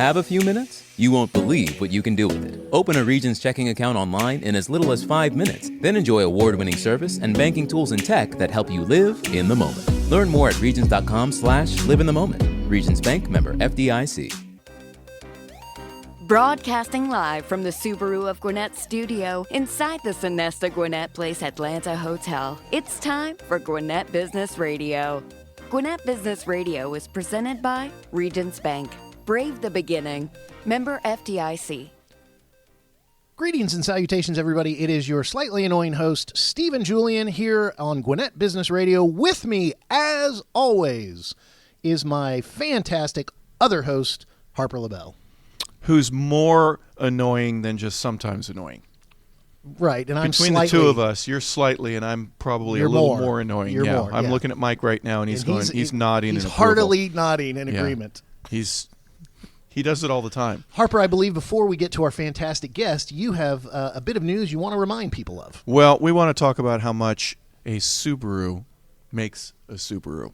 Have a few minutes? You won't believe what you can do with it. Open a Regions checking account online in as little as 5 minutes. Then enjoy award-winning service and banking tools and tech that help you live in the moment. Learn more at regions.com/live in the moment. Regions Bank, member FDIC. Broadcasting live from the Subaru of Gwinnett studio inside the Sonesta Gwinnett Place Atlanta Hotel. It's time for Gwinnett Business Radio. Gwinnett Business Radio is presented by Regions Bank. Brave the beginning. Member FDIC. Greetings and salutations, everybody. It is your slightly annoying host, Stephen Julian, here on Gwinnett Business Radio. With me, as always, is my fantastic other host, Harper LaBelle. Who's more annoying than just sometimes annoying. Right, and I'm Between the two of us, you're slightly, and I'm probably a little more annoying. You're more, I'm looking at Mike right now, and he's nodding. He's in heartily nodding in agreement. He does it all the time. Harper, I believe before we get to our fantastic guest, you have a bit of news you want to remind people of. Well, we want to talk about how much a Subaru makes a Subaru.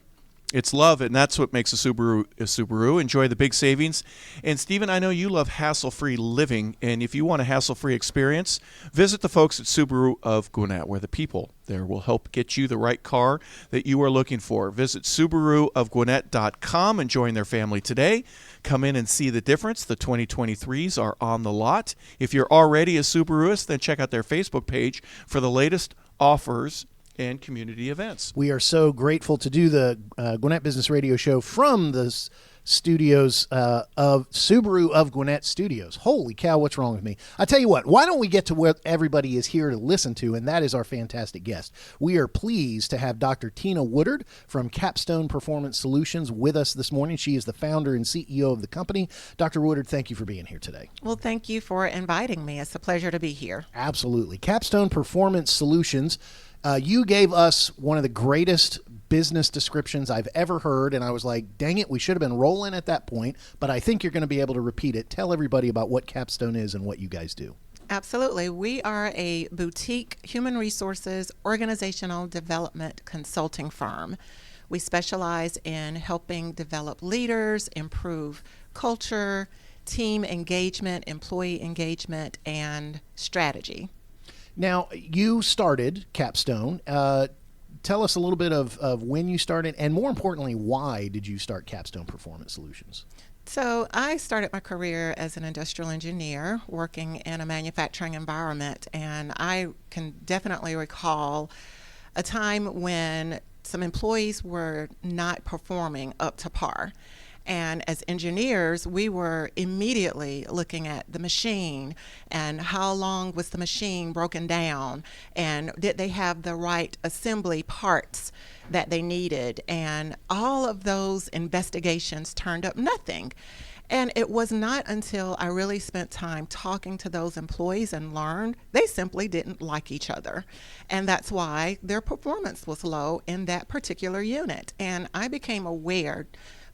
It's love, and that's what makes a Subaru. Enjoy the big savings. And, Stephen, I know you love hassle-free living, and if you want a hassle-free experience, visit the folks at Subaru of Gwinnett, where the people there will help get you the right car that you are looking for. Visit SubaruofGwinnett.com and join their family today. Come in and see the difference. The 2023s are on the lot. If you're already a Subaruist, then check out their Facebook page for the latest offers and community events. We are so grateful to do the Gwinnett Business Radio show from the studios of Subaru of Gwinnett Studios. Holy cow, what's wrong with me? I tell you what, why don't we get to what everybody is here to listen to, and that is our fantastic guest. We are pleased to have Dr. Tina Woodard from Capstone Performance Solutions with us this morning. She is the founder and CEO of the company. Dr. Woodard, thank you for being here today. Well, thank you for inviting me. It's a pleasure to be here. Absolutely. Capstone Performance Solutions. You gave us one of the greatest business descriptions I've ever heard, and I was like, dang it, we should have been rolling at that point, but I think you're going to be able to repeat it. Tell everybody about what Capstone is and what you guys do. Absolutely. We are a boutique human resources organizational development consulting firm. We specialize in helping develop leaders, improve culture, team engagement, employee engagement, and strategy. Now, you started Capstone. Tell us a little bit of when you started, and more importantly, why did you start Capstone Performance Solutions? So I started my career as an industrial engineer working in a manufacturing environment, and I can definitely recall a time when some employees were not performing up to par. And as engineers, we were immediately looking at the machine and how long was the machine broken down, and did they have the right assembly parts that they needed. And all of those investigations turned up nothing. And it was not until I really spent time talking to those employees and learned they simply didn't like each other. And that's why their performance was low in that particular unit. And I became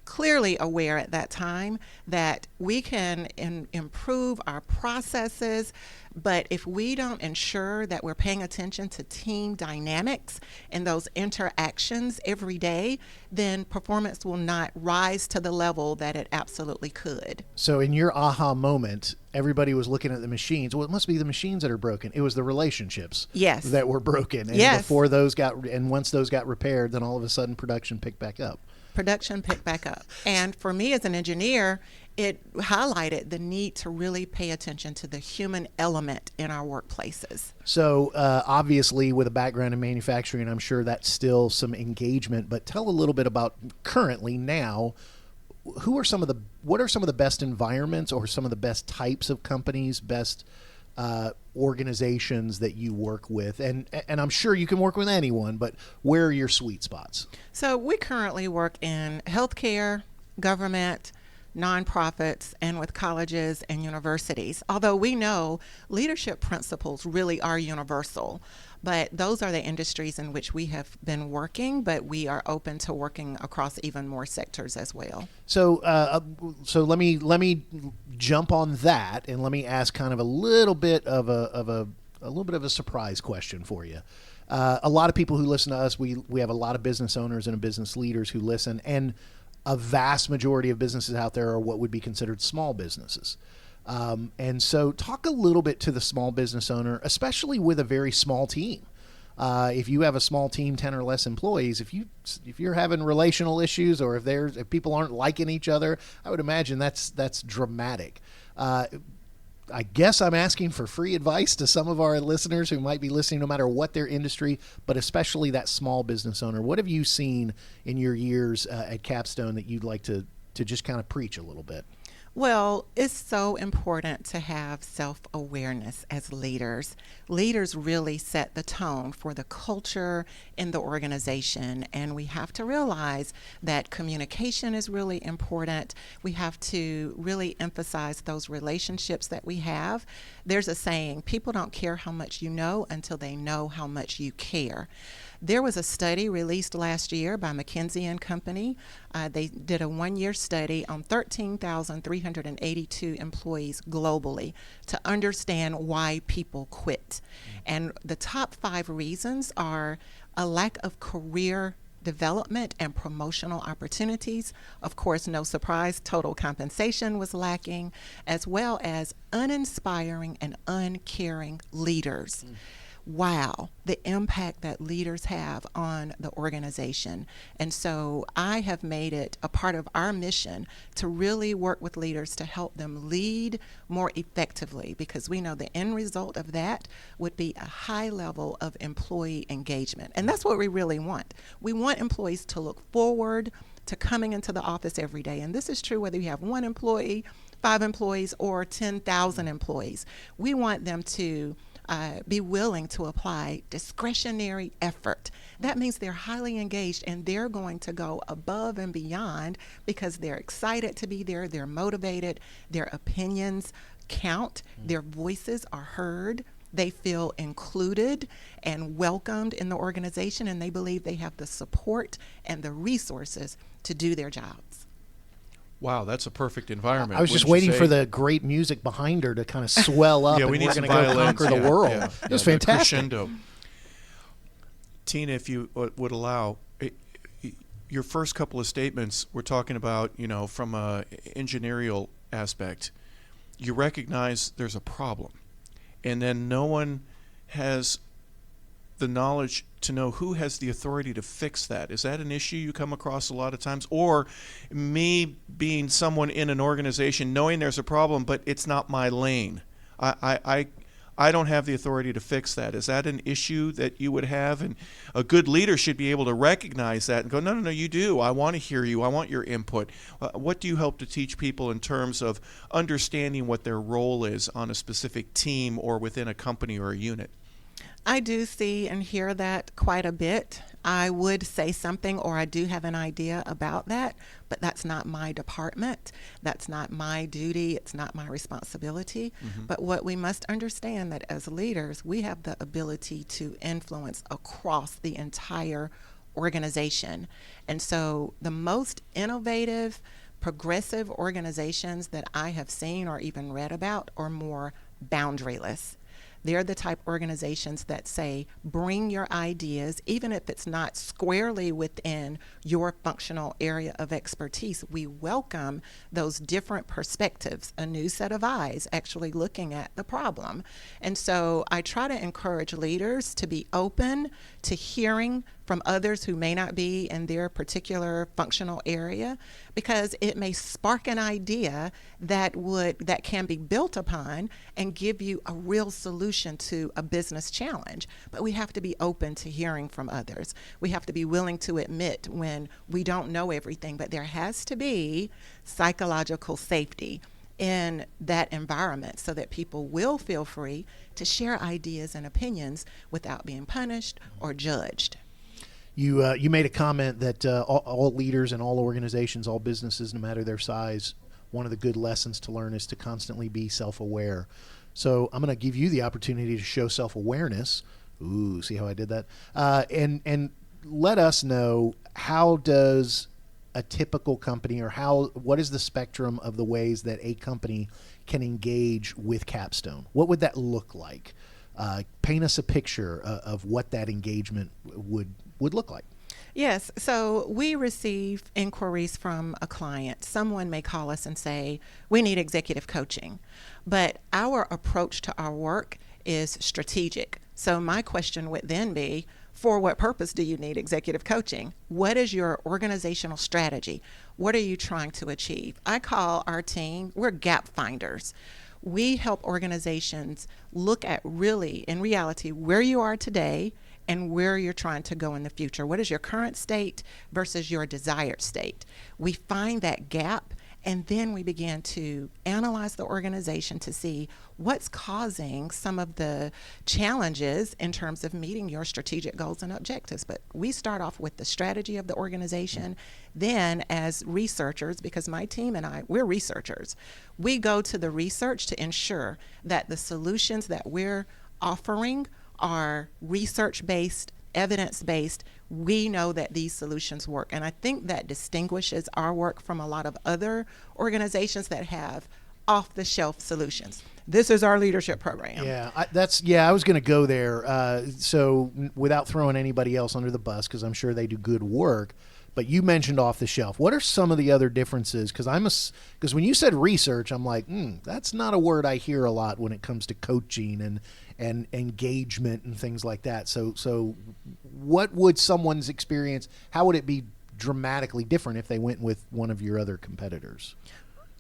clearly aware at that time that we can improve our processes, but if we don't ensure that we're paying attention to team dynamics and those interactions every day, then performance will not rise to the level that it absolutely could. So in your aha moment, everybody was looking at the machines. Well, it must be the machines that are broken. It was the relationships that were broken. And before those once those got repaired, then all of a sudden production picked back up. And for me as an engineer, it highlighted the need to really pay attention to the human element in our workplaces. So obviously with a background in manufacturing, I'm sure that's still some engagement, but tell a little bit about currently now, what are some of the best environments or some of the best types of companies, best organizations that you work with, and I'm sure you can work with anyone, but where are your sweet spots? So we currently work in healthcare, government, nonprofits, and with colleges and universities. Although we know leadership principles really are universal, but those are the industries in which we have been working, but we are open to working across even more sectors as well. So let me jump on that, and let me ask kind of a little bit of a surprise question for you. A lot of people who listen to us, we have a lot of business owners and business leaders who listen, and a vast majority of businesses out there are what would be considered small businesses. And so talk a little bit to the small business owner, especially with a very small team. If you have a small team, 10 or less employees, if you're having relational issues, or if people aren't liking each other, I would imagine that's dramatic. I guess I'm asking for free advice to some of our listeners who might be listening, no matter what their industry, but especially that small business owner. What have you seen in your years at Capstone that you'd like to just kind of preach a little bit? Well, it's so important to have self-awareness as leaders. Leaders really set the tone for the culture in the organization, and we have to realize that communication is really important. We have to really emphasize those relationships that we have. There's a saying, people don't care how much you know until they know how much you care. There was a study released last year by McKinsey & Company. They did a one-year study on 13,382 employees globally to understand why people quit. And the top 5 reasons are a lack of career development and promotional opportunities. Of course, no surprise, total compensation was lacking, as well as uninspiring and uncaring leaders. Wow, the impact that leaders have on the organization. And so I have made it a part of our mission to really work with leaders to help them lead more effectively, because we know the end result of that would be a high level of employee engagement. And that's what we really want. We want employees to look forward to coming into the office every day. And this is true whether you have 1 employee, 5 employees, or 10,000 employees. We want them to be willing to apply discretionary effort. That means they're highly engaged and they're going to go above and beyond because they're excited to be there, they're motivated, their opinions count, their voices are heard, they feel included and welcomed in the organization, and they believe they have the support and the resources to do their jobs. Wow, that's a perfect environment. I was just waiting for the great music behind her to kind of swell up. Yeah, we need we're some going to go conquer the world. Yeah, it was fantastic. Crescendo. Tina, if you would allow, your first couple of statements, we're talking about, from a engineering aspect, you recognize there's a problem, and then no one has the knowledge to know who has the authority to fix that. Is that an issue you come across a lot of times? Or me being someone in an organization knowing there's a problem, but it's not my lane. I don't have the authority to fix that. Is that an issue that you would have? And a good leader should be able to recognize that and go, no, you do. I want to hear you. I want your input. What do you help to teach people in terms of understanding what their role is on a specific team or within a company or a unit? I do see and hear that quite a bit. I would say something, or I do have an idea about that, but that's not my department. That's not my duty. It's not my responsibility. But what we must understand that as leaders, we have the ability to influence across the entire organization. And so the most innovative, progressive organizations that I have seen or even read about are more boundaryless. They're the type of organizations that say, bring your ideas, even if it's not squarely within your functional area of expertise. We welcome those different perspectives, a new set of eyes actually looking at the problem. And so I try to encourage leaders to be open to hearing from others who may not be in their particular functional area, because it may spark an idea that can be built upon and give you a real solution to a business challenge. But we have to be open to hearing from others. We have to be willing to admit when we don't know everything, but there has to be psychological safety in that environment so that people will feel free to share ideas and opinions without being punished or judged. You made a comment that all leaders and all organizations, all businesses, no matter their size, one of the good lessons to learn is to constantly be self-aware. So I'm going to give you the opportunity to show self-awareness. Ooh, see how I did that? And let us know, how does a typical company, or what is the spectrum of the ways that a company can engage with Capstone? What would that look like? Paint us a picture of what that engagement would look like. Yes, so we receive inquiries from a client. Someone may call us and say, we need executive coaching. But our approach to our work is strategic. So my question would then be, for what purpose do you need executive coaching? What is your organizational strategy? What are you trying to achieve? I call our team, we're gap finders. We help organizations look at really, in reality, where you are today and where you're trying to go in the future. What is your current state versus your desired state? We find that gap, and then we begin to analyze the organization to see what's causing some of the challenges in terms of meeting your strategic goals and objectives. But we start off with the strategy of the organization. Then, as researchers, because my team and I, we're researchers, we go to the research to ensure that the solutions that we're offering are research-based, evidence-based. We know that these solutions work. And I think that distinguishes our work from a lot of other organizations that have off-the-shelf solutions. This is our leadership program. Yeah, I was going to go there. So without throwing anybody else under the bus, because I'm sure they do good work, but you mentioned off the shelf. What are some of the other differences? Because when you said research, I'm like, that's not a word I hear a lot when it comes to coaching and engagement and things like that. So what would someone's experience, how would it be dramatically different if they went with one of your other competitors?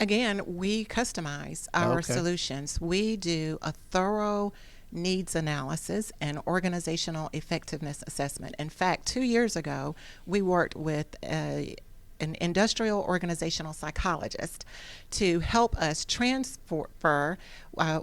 Again, we customize our solutions. We do a thorough needs analysis and organizational effectiveness assessment. In fact, 2 years ago, we worked with an industrial organizational psychologist to help us transfer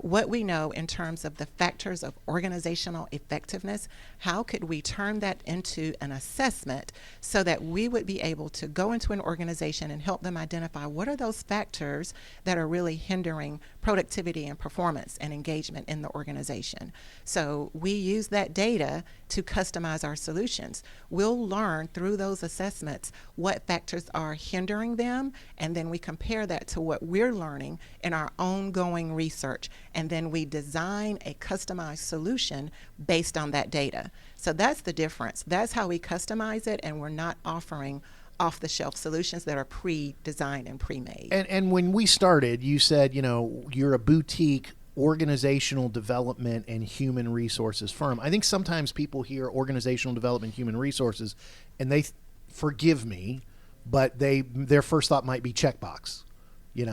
what we know in terms of the factors of organizational effectiveness. How could we turn that into an assessment so that we would be able to go into an organization and help them identify what are those factors that are really hindering productivity and performance and engagement in the organization. So we use that data to customize our solutions. We'll learn through those assessments what factors are hindering them, and then we compare that to what we're learning in our ongoing research, and then we design a customized solution based on that data. So that's the difference. That's how we customize it, and we're not offering off-the-shelf solutions that are pre-designed and pre-made. And when we started, you said, you're a boutique organizational development and human resources firm. I think sometimes people hear organizational development, human resources, and they forgive me, but their first thought might be checkbox. HR,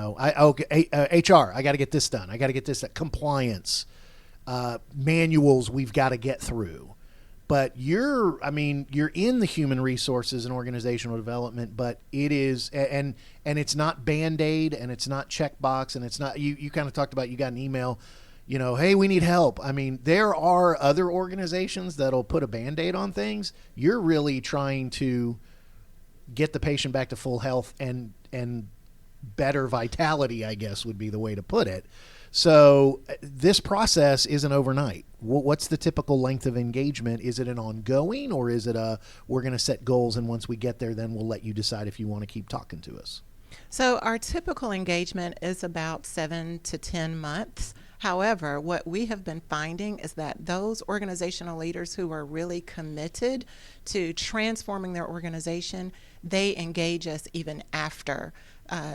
I got to get this done. I got to get this done. Compliance, manuals we've got to get through. But you're in the human resources and organizational development, but it is, and it's not Band-Aid, and it's not checkbox, and it's not, you kind of talked about, you got an email, hey, we need help. I mean, there are other organizations that'll put a Band-Aid on things. You're really trying to get the patient back to full health and better vitality, I guess would be the way to put it. So this process isn't overnight. What's the typical length of engagement? Is it an ongoing, or is it we're going to set goals, and once we get there, then we'll let you decide if you want to keep talking to us? So our typical engagement is about 7 to 10 months. However, what we have been finding is that those organizational leaders who are really committed to transforming their organization, they engage us even after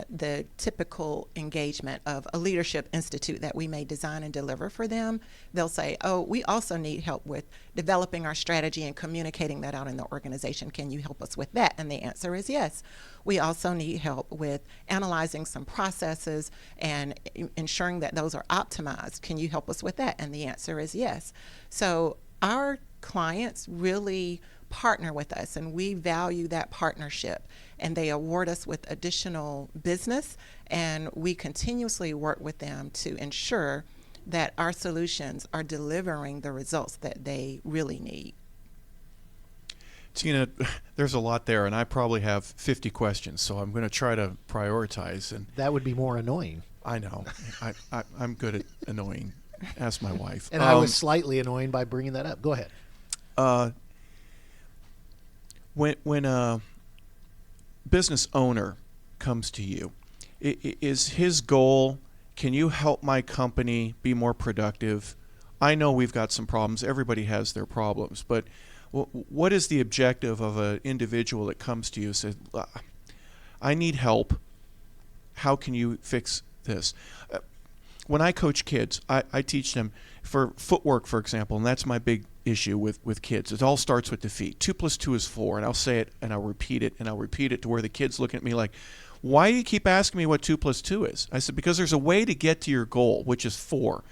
the typical engagement of a leadership institute that we may design and deliver for them. They'll say, oh, we also need help with developing our strategy and communicating that out in the organization. Can you help us with that? And the answer is yes. We also need help with analyzing some processes and ensuring that those are optimized. Can you help us with that? And the answer is yes. So our clients really partner with us, and we value that partnership, and they award us with additional business, and we continuously work with them to ensure that our solutions are delivering the results that they really need. Tina, there's a lot there, and I probably have 50 questions, so I'm going to try to prioritize. And that would be more annoying. I know. I'm good at annoying. Ask my wife. And I was slightly annoying by bringing that up. Go ahead. When a business owner comes to you, is his goal, can you help my company be more productive? I know we've got some problems. Everybody has their problems. But what is the objective of an individual that comes to you and says, I need help. How can you fix this? When I coach kids, I teach them for footwork, for example, and that's my big issue with kids. It all starts with the feet. 2 + 2 is 4, and I'll say it, and I'll repeat it, and I'll repeat it to where the kid's looking at me like, why do you keep asking me what 2 + 2 is? I said, because there's a way to get to your goal, which is 4.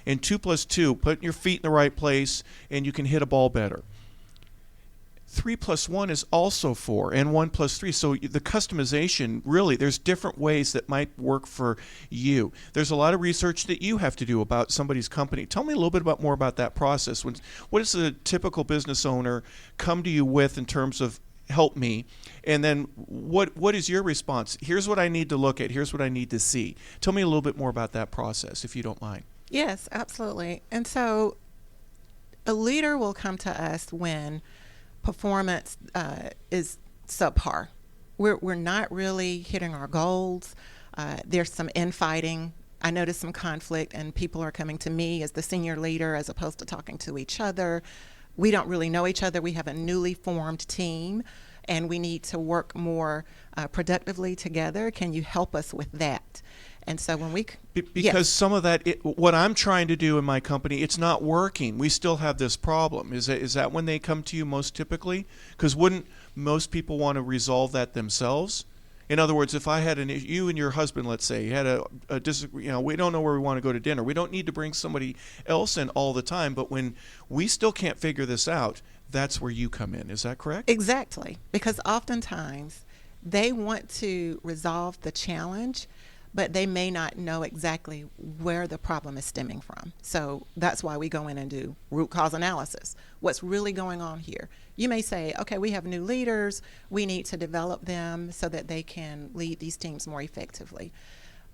And 2 + 2, putting your feet in the right place, and you can hit a ball better. 3 + 1 is also 4, and 1 + 3. So the customization, really, there's different ways that might work for you. There's a lot of research that you have to do about somebody's company. Tell me a little bit more about that process. What does a typical business owner come to you with in terms of help me? And then what is your response? Here's what I need to look at. Here's what I need to see. Tell me a little bit more about that process, if you don't mind. Yes, absolutely. And so a leader will come to us when performance is subpar. We're not really hitting our goals. There's some infighting. I notice some conflict, and people are coming to me as the senior leader as opposed to talking to each other. We don't really know each other. We have a newly formed team, and we need to work more productively together. Can you help us with that? And so when we because some of that, what I'm trying to do in my company, it's not working. We still have this problem. Is that when they come to you most typically? Because wouldn't most people want to resolve that themselves? In other words, if I had you and your husband, let's say, you had we don't know where we want to go to dinner. We don't need to bring somebody else in all the time. But when we still can't figure this out, that's where you come in. Is that correct? Exactly. Because oftentimes they want to resolve the challenge, but they may not know exactly where the problem is stemming from. So that's why we go in and do root cause analysis. What's really going on here? You may say, okay, we have new leaders. We need to develop them so that they can lead these teams more effectively.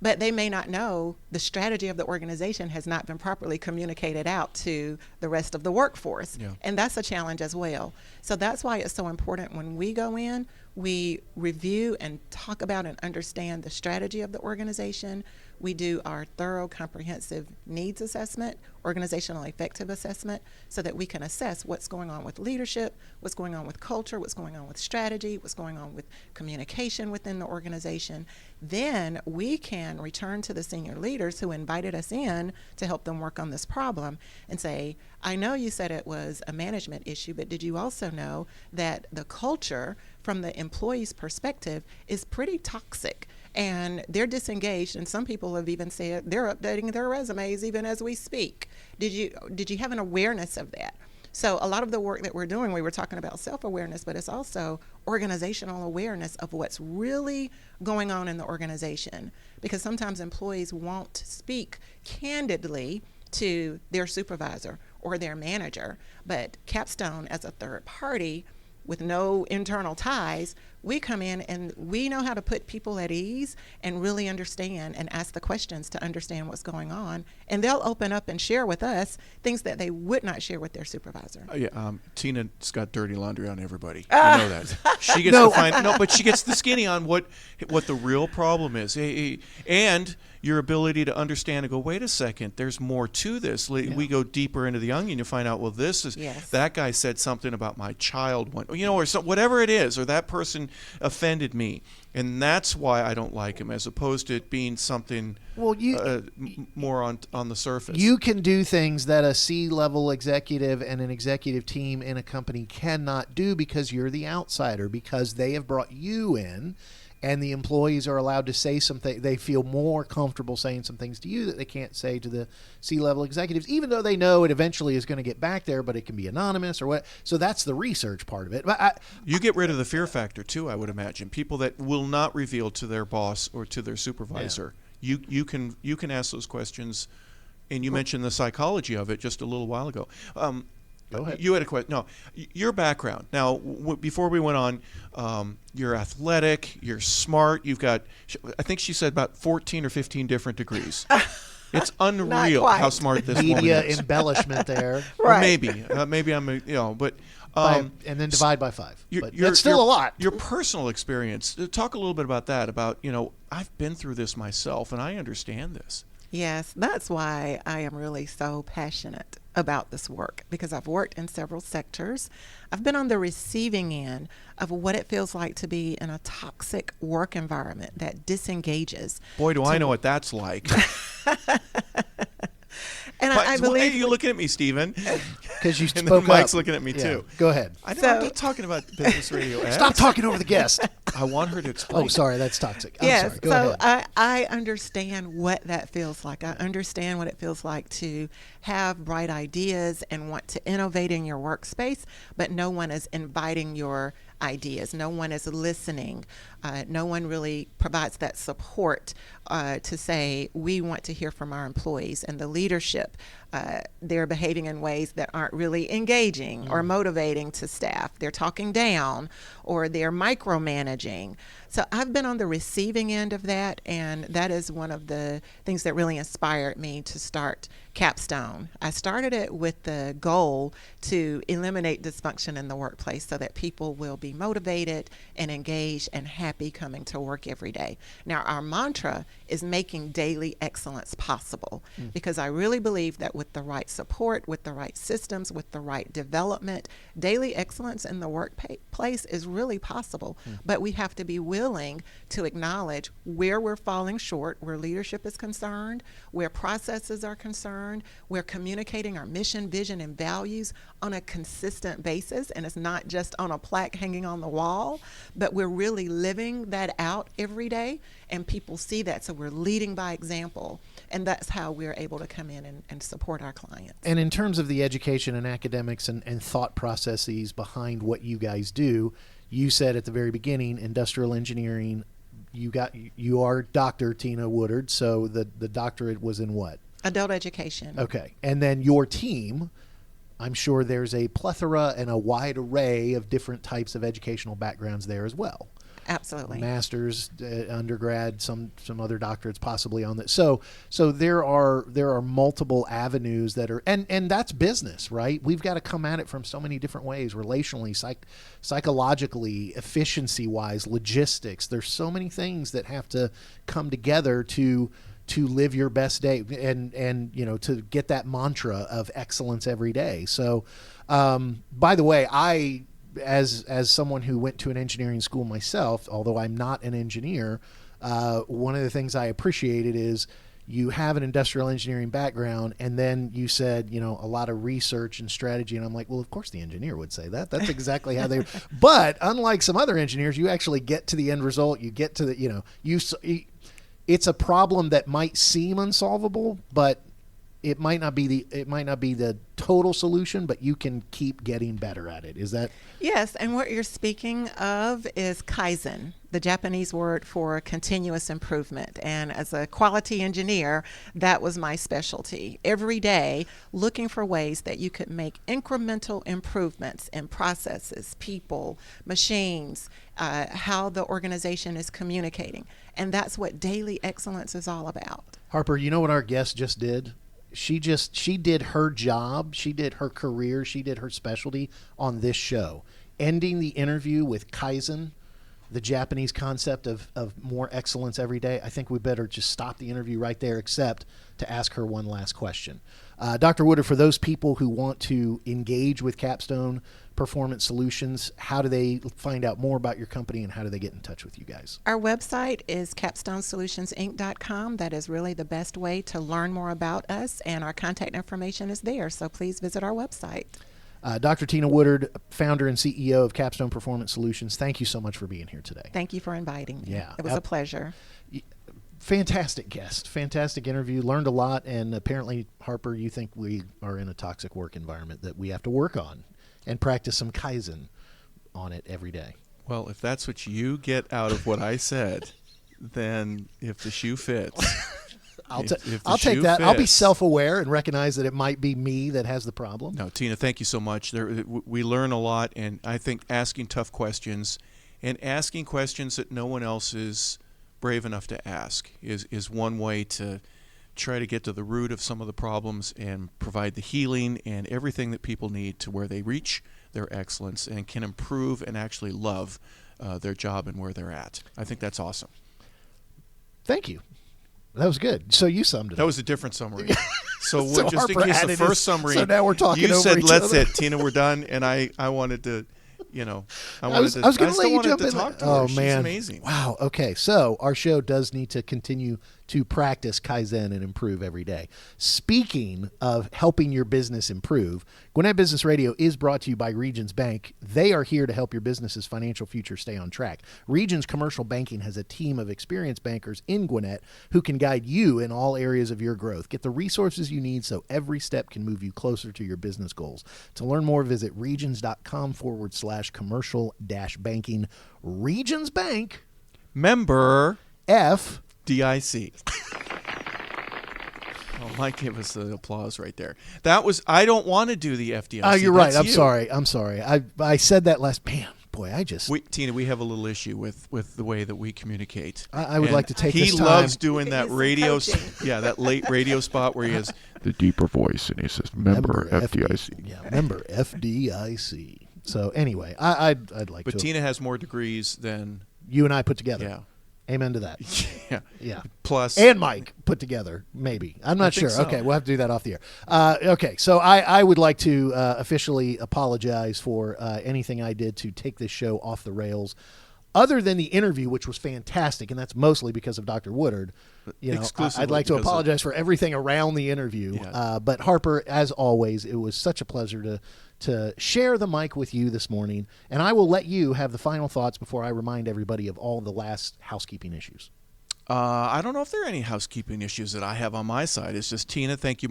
But they may not know the strategy of the organization has not been properly communicated out to the rest of the workforce. Yeah. And that's a challenge as well. So that's why it's so important when we go in, we review and talk about and understand the strategy of the organization. We do our thorough, comprehensive needs assessment, organizational effective assessment, so that we can assess what's going on with leadership, what's going on with culture, what's going on with strategy, what's going on with communication within the organization. Then we can return to the senior leaders who invited us in to help them work on this problem and say, I know you said it was a management issue, but did you also know that the culture from the employee's perspective is pretty toxic? And they're disengaged, and some people have even said they're updating their resumes even as we speak. Did you have an awareness of that? So a lot of the work that we're doing, we were talking about self-awareness, but it's also organizational awareness of what's really going on in the organization. Because sometimes employees won't speak candidly to their supervisor or their manager, but Capstone, as a third party with no internal ties, we come in and we know how to put people at ease and really understand and ask the questions to understand what's going on. And they'll open up and share with us things that they would not share with their supervisor. Tina's got dirty laundry on everybody. I know that. She gets but she gets the skinny on what the real problem is. And your ability to understand and go, wait a second, there's more to this. We go deeper into the onion, you find out, well, this is, that guy said something about my child, or whatever it is, or that person offended me. And that's why I don't like him, as opposed to it being something more on the surface. You can do things that a C-level executive and an executive team in a company cannot do because you're the outsider, because they have brought you in. And the employees are allowed to say something. They feel more comfortable saying some things to you that they can't say to the C-level executives, even though they know it eventually is going to get back there, but it can be anonymous or what. So that's the research part of it. But you get rid of the fear factor too, I would imagine. People that will not reveal to their boss or to their supervisor. Yeah. You can ask those questions, and you mentioned the psychology of it just a little while ago. Go ahead. You had a question. No, your background. Now, before we went on, you're athletic, you're smart. You've got, I think she said about 14 or 15 different degrees. It's unreal how smart this woman is. Media embellishment there. Right. Well, maybe I'm, but. And then divide by 5. But that's still a lot. Your personal experience. Talk a little bit about that. I've been through this myself, and I understand this. Yes, that's why I am really so passionate about this work, because I've worked in several sectors. I've been on the receiving end of what it feels like to be in a toxic work environment that disengages. Boy, do I know what that's like. And I believe. Why are you looking at me, Stephen? Because you spoke and then Mike's up. looking at me too. Go ahead. I know, I'm not talking about Business Radio X. Stop talking over the guest. I want her to explain. Oh, sorry, that's toxic. I'm Yes, sorry. Go ahead. I understand what that feels like. I understand what it feels like to have bright ideas and want to innovate in your workspace, but no one is inviting your ideas. No one is listening. No one really provides that support to say, we want to hear from our employees, and the leadership. They're behaving in ways that aren't really engaging or motivating to staff. They're talking down, or they're micromanaging. So I've been on the receiving end of that, and that is one of the things that really inspired me to start Capstone. I started it with the goal to eliminate dysfunction in the workplace so that people will be motivated and engaged and happy coming to work every day. Now, our mantra is making daily excellence possible, because I really believe that with the right support, with the right systems, with the right development, daily excellence in the workplace is really possible. But we have to be willing to acknowledge where we're falling short, where leadership is concerned, where processes are concerned, where communicating our mission, vision, and values on a consistent basis, and it's not just on a plaque hanging on the wall, but we're really living that out every day, and people see that, so we're leading by example, and that's how we're able to come in and support our clients. And in terms of the education and academics and thought processes behind what you guys do, you said at the very beginning, industrial engineering. You are Dr. Tina Woodard, so the doctorate was in what? Adult education. Okay. And then your team, I'm sure there's a plethora and a wide array of different types of educational backgrounds there as well. Absolutely. Masters, undergrad, some other doctorates possibly on that. So there are multiple avenues that are, and that's business, right? We've got to come at it from so many different ways, relationally, psychologically, efficiency-wise, logistics. There's so many things that have to come together to live your best day and to get that mantra of excellence every day. So, by the way, as someone who went to an engineering school myself, although I'm not an engineer, one of the things I appreciated is you have an industrial engineering background, and then you said, a lot of research and strategy, and I'm like, well, of course the engineer would say that. That's exactly how they. But unlike some other engineers, you actually get to the end result. You get to the, it's a problem that might seem unsolvable, but it might not be the total solution, but you can keep getting better at it. Is that? Yes, and what you're speaking of is Kaizen, the Japanese word for continuous improvement. And as a quality engineer, that was my specialty. Every day, looking for ways that you could make incremental improvements in processes, people, machines, how the organization is communicating. And that's what daily excellence is all about. Harper, you know what our guest just did? She did her job, she did her career, she did her specialty on this show. Ending the interview with Kaizen, the Japanese concept of more excellence every day. I think we better just stop the interview right there, except to ask her one last question. Dr. Woodard, for those people who want to engage with Capstone Performance Solutions, how do they find out more about your company, and how do they get in touch with you guys? Our website is capstonesolutionsinc.com. That is really the best way to learn more about us, and our contact information is there, so please visit our website. Dr. Tina Woodard, founder and CEO of Capstone Performance Solutions, thank you so much for being here today. Thank you for inviting me. Yeah, it was a pleasure. Fantastic guest, fantastic interview, learned a lot, and apparently, Harper, you think we are in a toxic work environment that we have to work on and practice some Kaizen on it every day. Well, if that's what you get out of what I said, then if the shoe fits. I'll take that. I'll be self-aware and recognize that it might be me that has the problem. No, Tina, thank you so much. We learn a lot, and I think asking tough questions and asking questions that no one else is brave enough to ask is one way to try to get to the root of some of the problems and provide the healing and everything that people need to where they reach their excellence and can improve and actually love their job and where they're at. I think that's awesome. Thank you. That was good. So you summed it That up. was a different summary. So, So just in Harper case the added first his- summary, so now we're talking you over said, each "That's other." it, Tina, we're done," and I wanted to, I was going to let you jump in. talk to Oh her. She's man, amazing. Wow. Okay, so our show does need to continue to practice Kaizen and improve every day. Speaking of helping your business improve, Gwinnett Business Radio is brought to you by Regions Bank. They are here to help your business's financial future stay on track. Regions Commercial Banking has a team of experienced bankers in Gwinnett who can guide you in all areas of your growth. Get the resources you need so every step can move you closer to your business goals. To learn more, visit regions.com/commercial-banking. Regions Bank, Member F. DIC. Oh, Mike gave us the applause right there. That was. I don't want to do the FDIC. Oh, you're right. That's you. I'm sorry. I said that last. Man, boy, Tina, we have a little issue with the way that we communicate. I would And like to take he this time. loves doing that He's radio. coaching. That late radio spot where he has the deeper voice, and he says, "Member FDIC." Yeah, member FDIC. So anyway, I'd like But to. Tina has more degrees than You and I put together. Yeah. Amen to that. yeah. Yeah. Plus And Mike put together, maybe. I'm not think sure. so. Okay, we'll have to do that off the air. Okay, so I would like to officially apologize for anything I did to take this show off the rails. Other than the interview, which was fantastic, and that's mostly because of Dr. Woodard, Exclusively I'd like to because of- apologize for everything around the interview. Yeah. But Harper, as always, it was such a pleasure to share the mic with you this morning, and I will let you have the final thoughts before I remind everybody of all the last housekeeping issues. I don't know if there are any housekeeping issues that I have on my side. It's just, Tina, thank you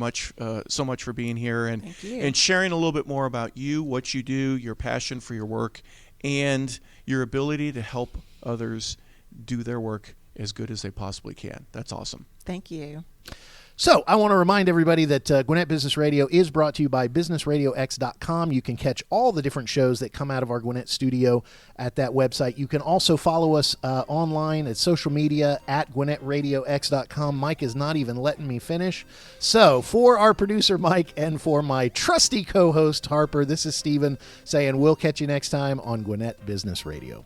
so much for being here and sharing a little bit more about you, what you do, your passion for your work, and your ability to help others do their work as good as they possibly can. That's awesome. Thank you. So I want to remind everybody that Gwinnett Business Radio is brought to you by BusinessRadioX.com. You can catch all the different shows that come out of our Gwinnett studio at that website. You can also follow us online at social media at GwinnettRadioX.com. Mike is not even letting me finish. So for our producer, Mike, and for my trusty co-host, Harper, this is Steven saying we'll catch you next time on Gwinnett Business Radio.